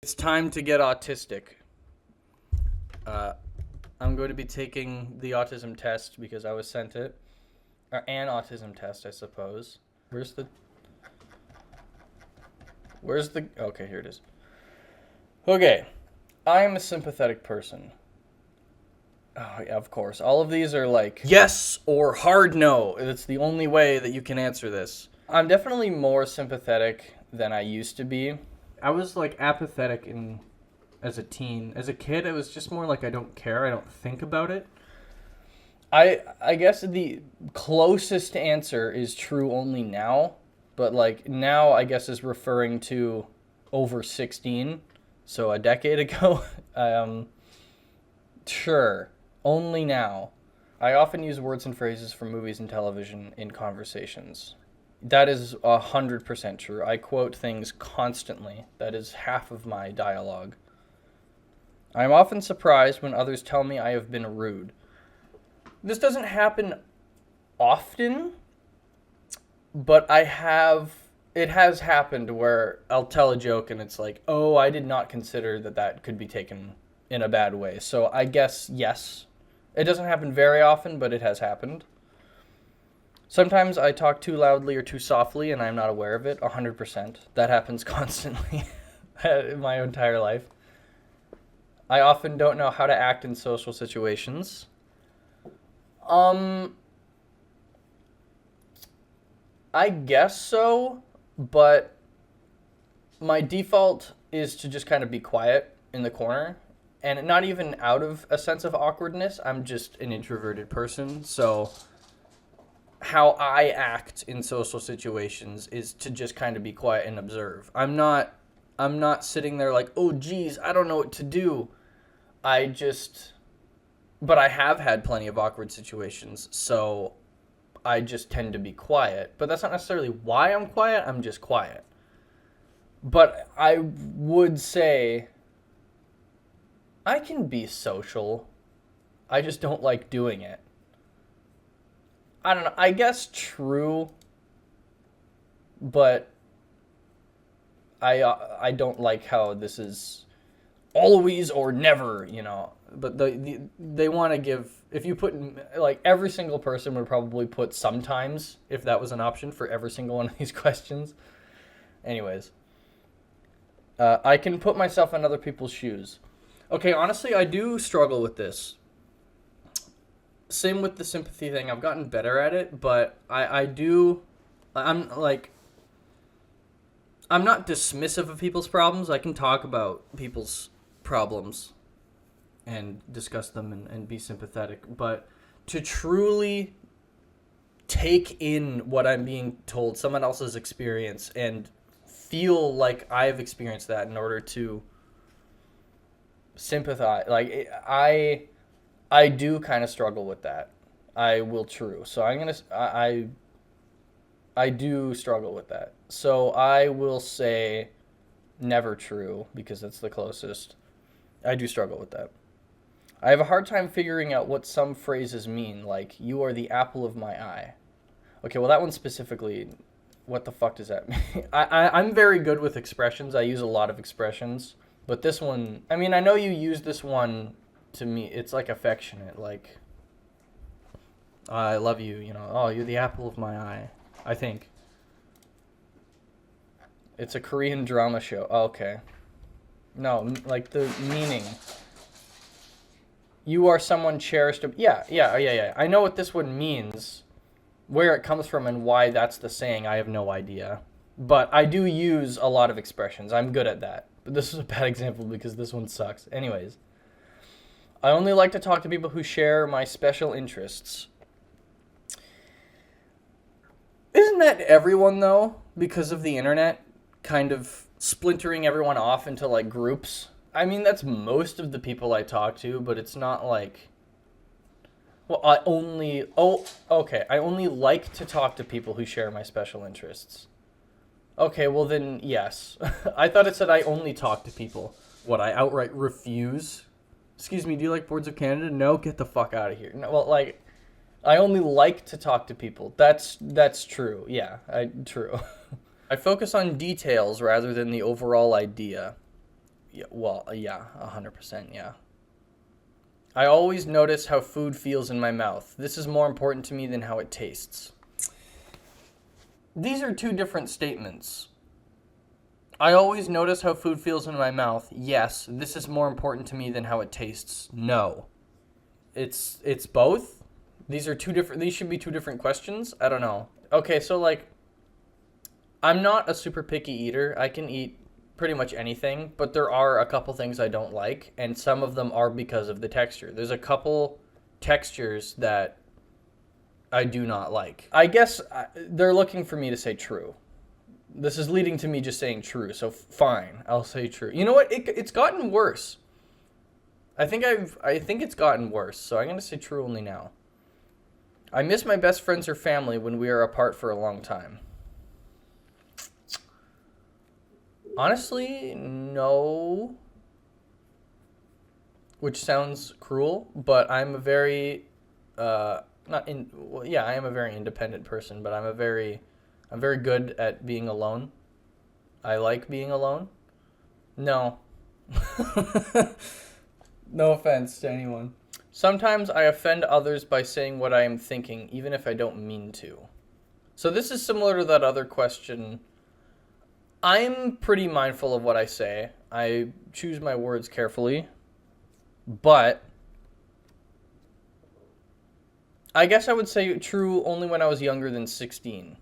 It's time to get autistic. I'm going to be taking the autism test because I was sent it. Or an autism test, I suppose. Okay, here it is. Okay. I am a sympathetic person. Oh, yeah, of course. All of these are like yes or hard no. It's the only way that you can answer this. I'm definitely more sympathetic than I used to be. I was like apathetic as a teen. As a kid, it was just more like I don't care. I don't think about it. I guess the closest answer is true only now, but like now I guess is referring to over 16, so a decade ago. Sure, only now. I often use words and phrases from movies and television in conversations. That is 100% true. I quote things constantly. That is half of my dialogue. I am often surprised when others tell me I have been rude. This doesn't happen often, but it has happened where I'll tell a joke and it's like, oh, I did not consider that could be taken in a bad way. So I guess yes. It doesn't happen very often, but it has happened. Sometimes I talk too loudly or too softly and I'm not aware of it. 100%. That happens constantly in my entire life. I often don't know how to act in social situations. I guess so, but my default is to just kind of be quiet in the corner, and not even out of a sense of awkwardness. I'm just an introverted person, so how I act in social situations is to just kind of be quiet and observe. I'm not sitting there like, "Oh geez, I don't know what to do." But I have had plenty of awkward situations, so I just tend to be quiet. But that's not necessarily why I'm quiet, I'm just quiet. But I would say I can be social. I just don't like doing it. I don't know. I guess true, but I don't like how this is always or never, But they want to give, if you put, like, every single person would probably put sometimes, if that was an option for every single one of these questions. Anyways, I can put myself in other people's shoes. Okay, honestly, I do struggle with this. Same with the sympathy thing. I've gotten better at it, but I'm not dismissive of people's problems. I can talk about people's problems and discuss them and be sympathetic. But to truly take in what I'm being told, someone else's experience, and feel like I've experienced that in order to sympathize, like, I do kind of struggle with that. I will true. So I do struggle with that. So I will say never true because that's the closest. I do struggle with that. I have a hard time figuring out what some phrases mean, like, you are the apple of my eye. Okay, well, that one specifically, what the fuck does that mean? I'm very good with expressions. I use a lot of expressions. But this one, I mean, I know you use this one to me. It's like affectionate, like, I love you, oh, you're the apple of my eye, I think. It's a Korean drama show. Oh, okay. No, like the meaning. You are someone cherished. Yeah. I know what this one means. Where it comes from and why that's the saying, I have no idea. But I do use a lot of expressions. I'm good at that. But this is a bad example because this one sucks. Anyways. I only like to talk to people who share my special interests. Isn't that everyone, though? Because of the internet kind of splintering everyone off into, like, groups. I mean, that's most of the people I talk to, but it's not like... Well, I only like to talk to people who share my special interests. Okay, well then, yes. I thought it said I only talk to people. What, I outright refuse? Excuse me, do you like Boards of Canada? No, get the fuck out of here. No, well, like, I only like to talk to people. That's true. Yeah, true. I focus on details rather than the overall idea. Yeah, well, yeah, 100%, yeah. I always notice how food feels in my mouth. This is more important to me than how it tastes. These are two different statements. I always notice how food feels in my mouth. Yes, this is more important to me than how it tastes. No. It's both. These should be two different questions. I don't know. Okay, so like I'm not a super picky eater. I can eat pretty much anything, but there are a couple things I don't like, and some of them are because of the texture. There's a couple textures that I do not like. I guess they're looking for me to say true. This is leading to me just saying true, so fine, I'll say true. You know what? It's gotten worse. I think it's gotten worse, so I'm gonna say true only now. I miss my best friends or family when we are apart for a long time. Honestly, no. Which sounds cruel, but I'm a very not in well, yeah, I am a very independent person, but I'm very good at being alone. I like being alone. No. No offense to anyone. Sometimes I offend others by saying what I am thinking, even if I don't mean to. So this is similar to that other question. I'm pretty mindful of what I say. I choose my words carefully. But I guess I would say true only when I was younger than 16,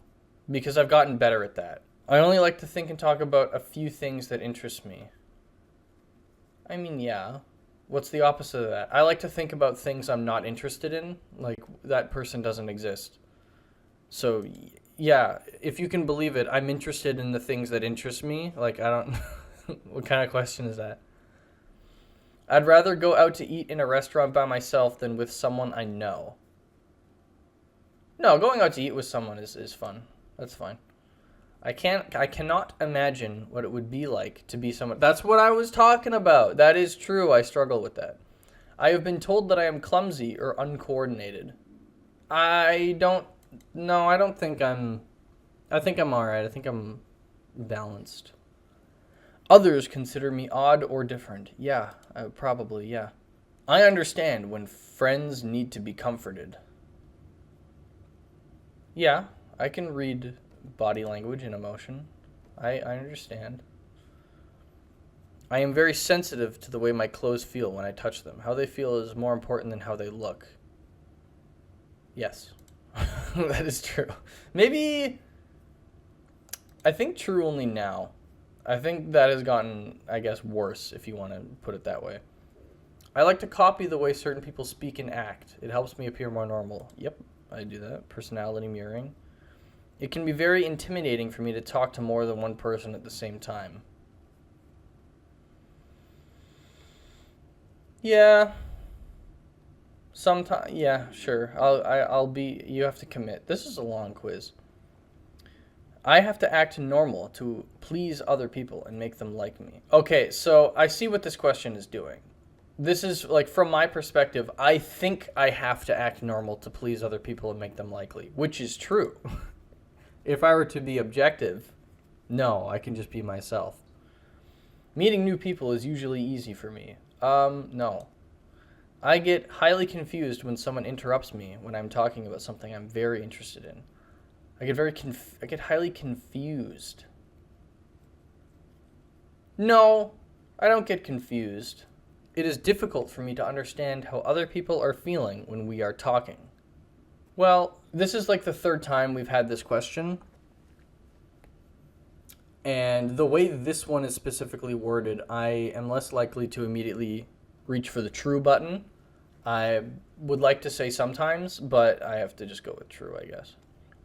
because I've gotten better at that. I only like to think and talk about a few things that interest me. I mean, yeah. What's the opposite of that? I like to think about things I'm not interested in, like that person doesn't exist. So, yeah, if you can believe it, I'm interested in the things that interest me. Like, I don't... What kind of question is that? I'd rather go out to eat in a restaurant by myself than with someone I know. No, going out to eat with someone is fun. That's fine. I cannot imagine what it would be like to be someone. That's what I was talking about. That is true. I struggle with that. I have been told that I am clumsy or uncoordinated. I don't think I think I'm all right. I think I'm balanced. Others consider me odd or different. Yeah, probably, yeah. I understand when friends need to be comforted. Yeah, I can read body language and emotion. I understand. I am very sensitive to the way my clothes feel when I touch them. How they feel is more important than how they look. Yes, that is true. Maybe, I think true only now. I think that has gotten, I guess, worse, if you want to put it that way. I like to copy the way certain people speak and act. It helps me appear more normal. Yep, I do that. Personality mirroring. It can be very intimidating for me to talk to more than one person at the same time. Yeah. Sometimes, yeah, sure. I'll be, you have to commit. This is a long quiz. I have to act normal to please other people and make them like me. Okay, so I see what this question is doing. This is, like, from my perspective, I think I have to act normal to please other people and make them likely, which is true. If I were to be objective, no, I can just be myself. Meeting new people is usually easy for me. No. I get highly confused when someone interrupts me when I'm talking about something I'm very interested in. I get highly confused. No, I don't get confused. It is difficult for me to understand how other people are feeling when we are talking. Well, this is like the third time we've had this question. And the way this one is specifically worded, I am less likely to immediately reach for the true button. I would like to say sometimes, but I have to just go with true, I guess.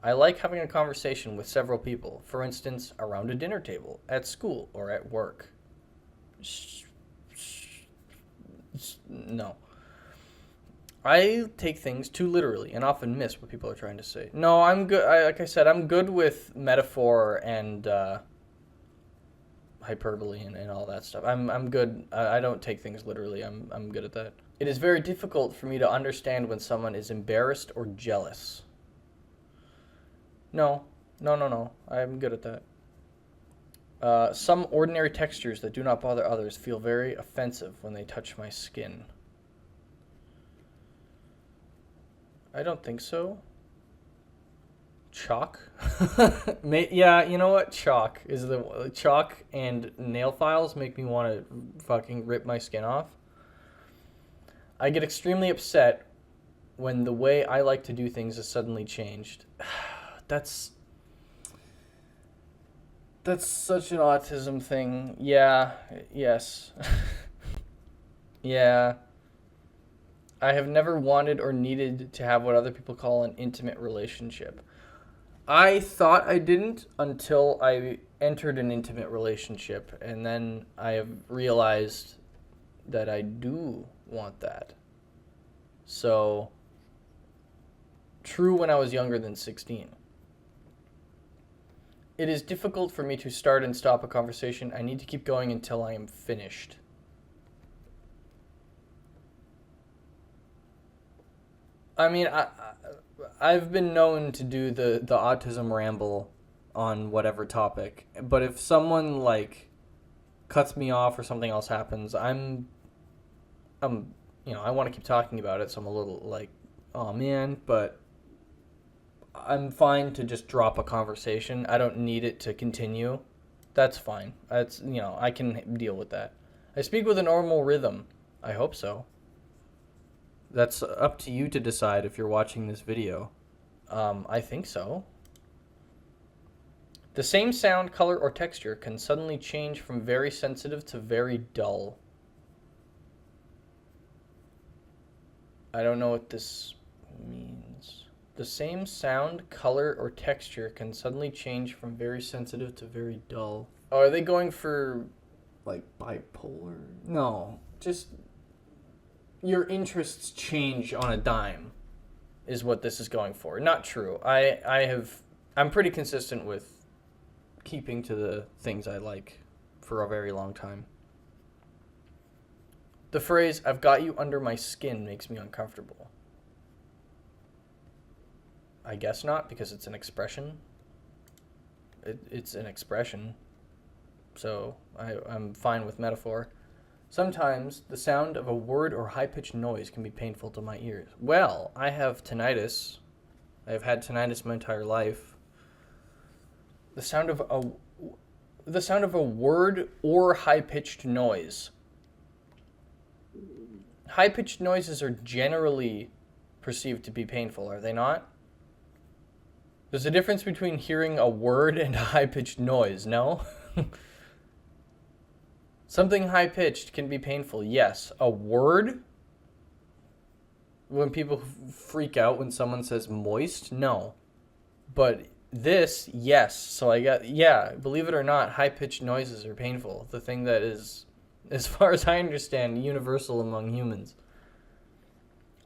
I like having a conversation with several people, for instance, around a dinner table, at school, or at work. No. I take things too literally and often miss what people are trying to say. No, I'm good. Like I said, I'm good with metaphor and hyperbole and all that stuff. I'm good. I don't take things literally. I'm good at that. It is very difficult for me to understand when someone is embarrassed or jealous. No. I'm good at that. Some ordinary textures that do not bother others feel very offensive when they touch my skin. I don't think so. Chalk? Yeah, you know what? Chalk is the chalk and nail files make me want to fucking rip my skin off. I get extremely upset when the way I like to do things is suddenly changed. That's such an autism thing. Yeah, yes. Yeah. I have never wanted or needed to have what other people call an intimate relationship. I thought I didn't until I entered an intimate relationship, and then I have realized that I do want that. So, true when I was younger than 16. It is difficult for me to start and stop a conversation. I need to keep going until I am finished. I mean, I've been known to do the autism ramble on whatever topic, but if someone like cuts me off or something else happens, I'm I want to keep talking about it, so I'm a little like, oh man, but I'm fine to just drop a conversation. I don't need it to continue. That's fine. That's I can deal with that. I speak with a normal rhythm. I hope so. That's up to you to decide if you're watching this video. I think so. The same sound, color, or texture can suddenly change from very sensitive to very dull. I don't know what this means. The same sound, color, or texture can suddenly change from very sensitive to very dull. Oh, are they going for, like, bipolar? No, just your interests change on a dime is what this is going for. Not true. I'm pretty consistent with keeping to the things I like for a very long time. The phrase, "I've got you under my skin," makes me uncomfortable. I guess not, because it's an expression. It's an expression. So I'm fine with metaphor. Sometimes the sound of a word or high-pitched noise can be painful to my ears. Well, I have tinnitus. I have had tinnitus my entire life. The sound of a word or high-pitched noise. High-pitched noises are generally perceived to be painful, are they not? There's a difference between hearing a word and a high-pitched noise, no? Something high-pitched can be painful, yes. A word? When people freak out when someone says moist? No. But this, yes. So believe it or not, high-pitched noises are painful. The thing that is, as far as I understand, universal among humans.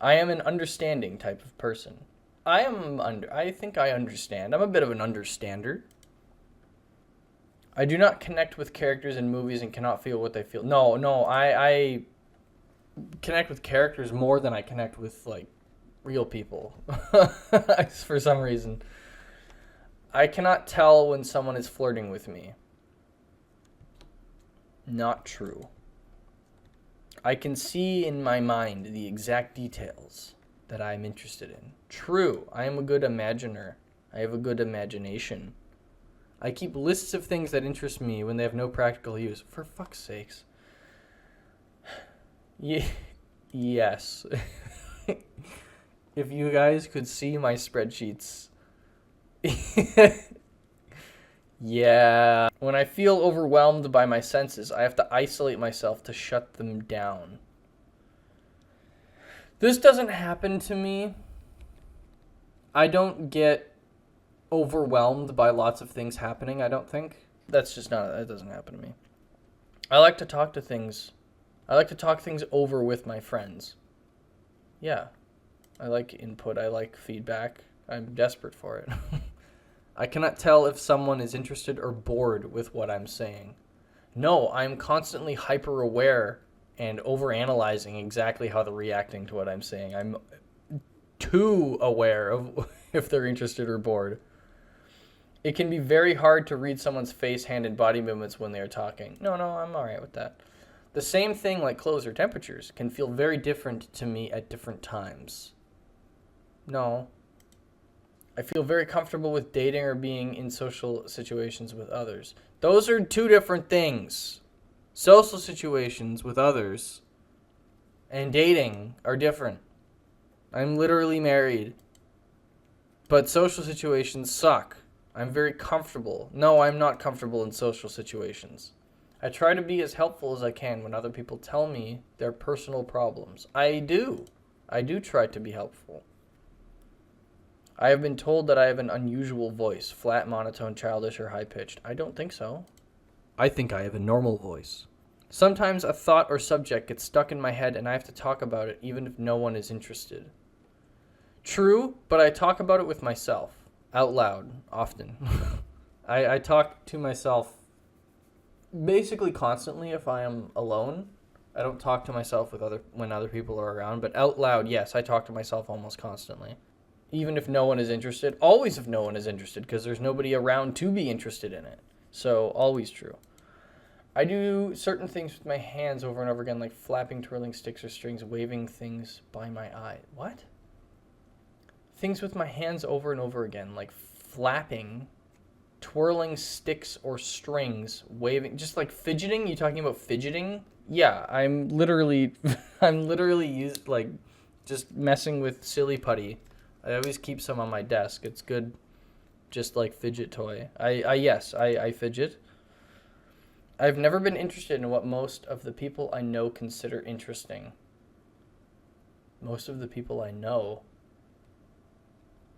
I am an understanding type of person. I think I understand. I'm a bit of an understander. I do not connect with characters in movies and cannot feel what they feel. No, I connect with characters more than I connect with, like, real people. For some reason. I cannot tell when someone is flirting with me. Not true. I can see in my mind the exact details that I am interested in. True, I am a good imaginer. I have a good imagination. I keep lists of things that interest me when they have no practical use. For fuck's sakes. Yes. If you guys could see my spreadsheets. Yeah. When I feel overwhelmed by my senses, I have to isolate myself to shut them down. This doesn't happen to me. I don't get overwhelmed by lots of things happening, I don't think. That doesn't happen to me. I like to talk things over with my friends. Yeah. I like input, I like feedback. I'm desperate for it. I cannot tell if someone is interested or bored with what I'm saying. No, I'm constantly hyper aware and overanalyzing exactly how they're reacting to what I'm saying. I'm too aware of if they're interested or bored. It can be very hard to read someone's face, hand, and body movements when they are talking. No, I'm all right with that. The same thing like clothes or temperatures can feel very different to me at different times. No. I feel very comfortable with dating or being in social situations with others. Those are two different things. Social situations with others and dating are different. I'm literally married. But social situations suck. I'm very comfortable. No, I'm not comfortable in social situations. I try to be as helpful as I can when other people tell me their personal problems. I do. I do try to be helpful. I have been told that I have an unusual voice, flat, monotone, childish, or high-pitched. I don't think so. I think I have a normal voice. Sometimes a thought or subject gets stuck in my head and I have to talk about it even if no one is interested. True, but I talk about it with myself, out loud, often. I talk to myself basically constantly if I am alone. I don't talk to myself when other people are around, but out loud, yes, I talk to myself almost constantly. Even if no one is interested, always if no one is interested, because there's nobody around to be interested in it. So, always true. I do certain things with my hands over and over again, like flapping, twirling sticks or strings, waving things by my eye. What? Things with my hands over and over again, like flapping, twirling sticks or strings, waving, just like fidgeting. You talking about fidgeting? Yeah, I'm literally just messing with silly putty. I always keep some on my desk. It's good, just like fidget toy. I fidget. I've never been interested in what most of the people I know consider interesting. Most of the people I know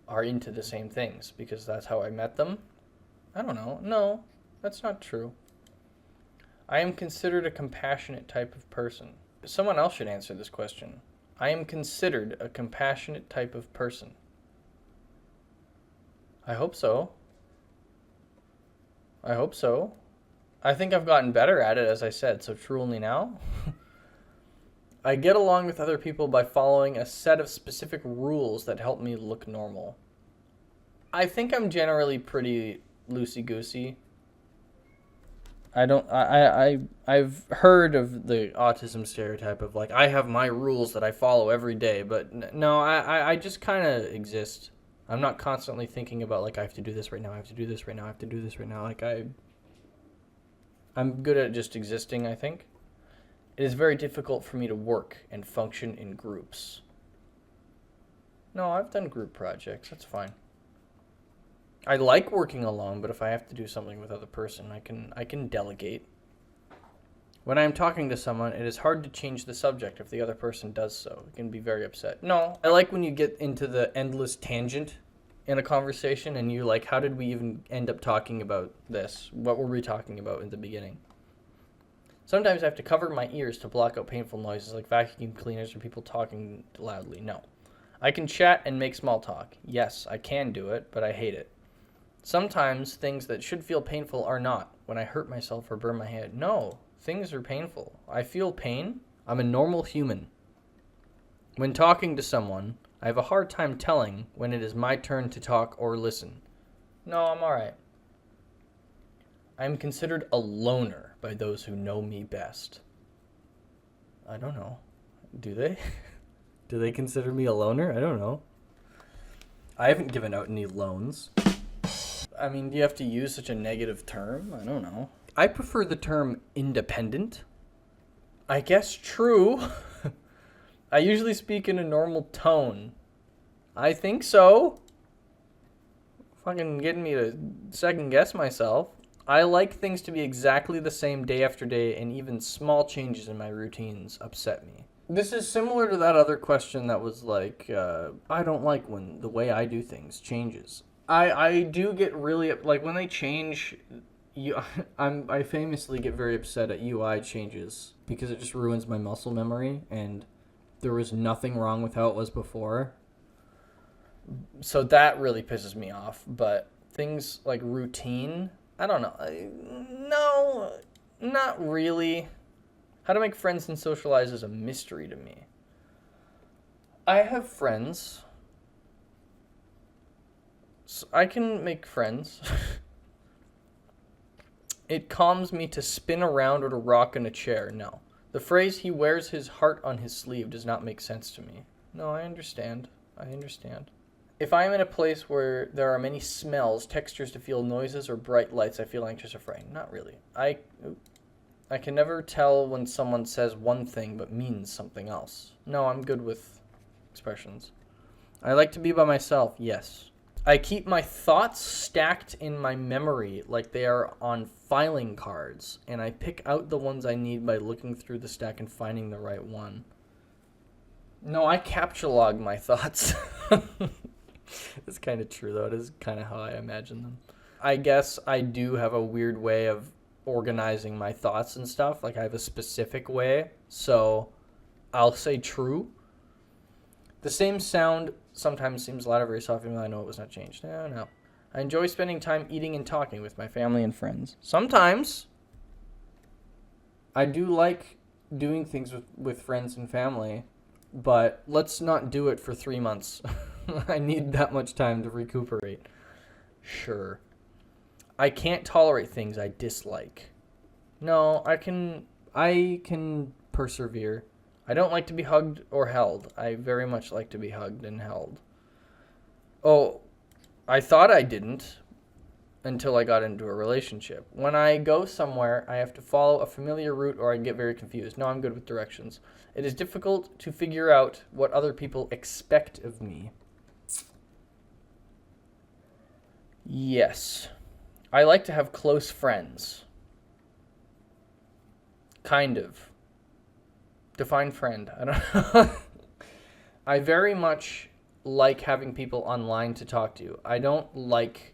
are into the same things because that's how I met them. I don't know. No, that's not true. I am considered a compassionate type of person. Someone else should answer this question. I am considered a compassionate type of person. I hope so. I think I've gotten better at it, as I said, so true only now. I get along with other people by following a set of specific rules that help me look normal. I think I'm generally pretty loosey-goosey. I've heard of the autism stereotype of like, I have my rules that I follow every day, but no, I just kind of exist. I'm not constantly thinking about like, I have to do this right now, I have to do this right now, I have to do this right now. Like I'm good at just existing, I think. It is very difficult for me to work and function in groups. No, I've done group projects, that's fine. I like working alone, but if I have to do something with other person, I can delegate. When I am talking to someone, it is hard to change the subject if the other person does so. It can be very upset. No, I like when you get into the endless tangent in a conversation and you're like, how did we even end up talking about this? What were we talking about in the beginning? Sometimes I have to cover my ears to block out painful noises like vacuum cleaners or people talking loudly. No. I can chat and make small talk. Yes, I can do it, but I hate it. Sometimes things that should feel painful are not. When I hurt myself or burn my hand. No, things are painful. I feel pain. I'm a normal human. When talking to someone, I have a hard time telling when it is my turn to talk or listen. No, I'm alright. I am considered a loner by those who know me best. I don't know. Do they? Do they consider me a loner? I don't know. I haven't given out any loans. I mean, do you have to use such a negative term? I don't know. I prefer the term independent. I guess true. I usually speak in a normal tone. I think so. Fucking getting me to second guess myself. I like things to be exactly the same day after day, and even small changes in my routines upset me. This is similar to that other question that was like, I don't like when the way I do things changes. I do get really, like, when they change, I famously get very upset at UI changes because it just ruins my muscle memory, and there was nothing wrong with how it was before. So that really pisses me off, but things like routine, I don't know. No, not really. How to make friends and socialize is a mystery to me. I have friends. So I can make friends. It calms me to spin around or to rock in a chair. No. The phrase he wears his heart on his sleeve does not make sense to me. No, I understand. I understand. If I am in a place where there are many smells, textures to feel, noises, or bright lights, I feel anxious or frightened. Not really. I can never tell when someone says one thing but means something else. No, I'm good with expressions. I like to be by myself. Yes. I keep my thoughts stacked in my memory like they are on filing cards, and I pick out the ones I need by looking through the stack and finding the right one. No, I capture log my thoughts. It's kind of true, though. It is kind of how I imagine them. I guess I do have a weird way of organizing my thoughts and stuff. Like, I have a specific way, so I'll say true. The same sound sometimes seems louder, very soft, even though I know it was not changed. No. I enjoy spending time eating and talking with my family and friends. Sometimes I do like doing things with friends and family, but let's not do it for 3 months. I need that much time to recuperate. Sure. I can't tolerate things I dislike. No, I can persevere. I don't like to be hugged or held. I very much like to be hugged and held. Oh, I thought I didn't until I got into a relationship. When I go somewhere, I have to follow a familiar route or I get very confused. No, I'm good with directions. It is difficult to figure out what other people expect of me. Yes. I like to have close friends. Kind of. Define friend. I don't know. I very much like having people online to talk to. I don't like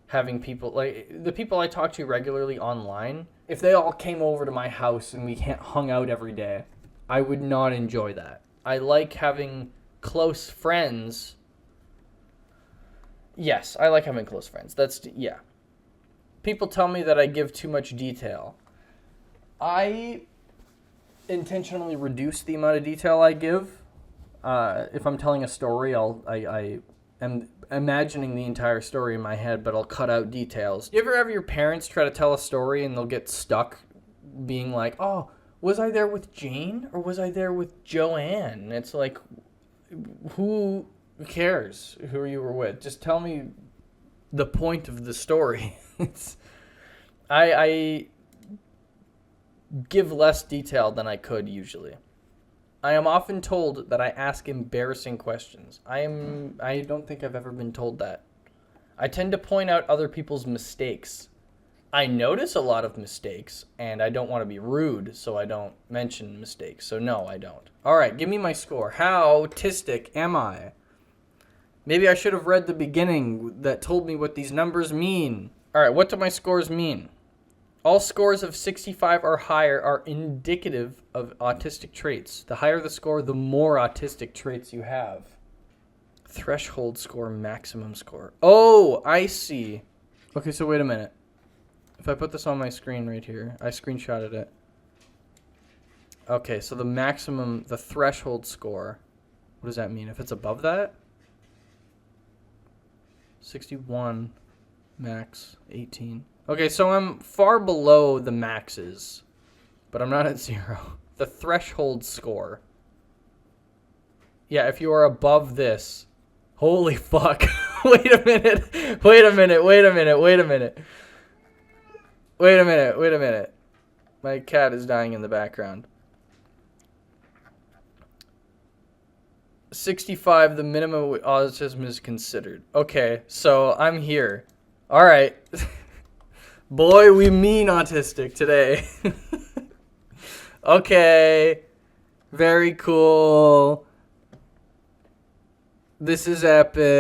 having people, like, the people I talk to regularly online, if they all came over to my house and we hung out every day, I would not enjoy that. I like having close friends. Yes, I like having close friends. Yeah. People tell me that I give too much detail. I intentionally reduce the amount of detail I give. If I'm telling a story, I am imagining the entire story in my head, but I'll cut out details. You ever have your parents try to tell a story and they'll get stuck being like, oh, was I there with Jane or was I there with Joanne? And it's like, who cares who you were with? Just tell me the point of the story. I give less detail than I could usually. I am often told that I ask embarrassing questions. I don't think I've ever been told that. I tend to point out other people's mistakes. I notice a lot of mistakes, and I don't want to be rude, so I don't mention mistakes. So no, I don't. All right, give me my score. How tistic am I? Maybe I should have read the beginning that told me what these numbers mean. All right, what do my scores mean? All scores of 65 or higher are indicative of autistic traits. The higher the score, the more autistic traits you have. Threshold score, maximum score. Oh, I see. Okay, so wait a minute. If I put this on my screen right here, I screenshotted it. Okay, so the threshold score, what does that mean? If it's above that? 61, max, 18. Okay, so I'm far below the maxes, but I'm not at 0. The threshold score. Yeah, if you are above this, holy fuck. Wait a minute. My cat is dying in the background. 65, the minimum autism is considered. Okay, so I'm here. All right. Boy, we mean autistic today. Okay. Very cool. This is epic.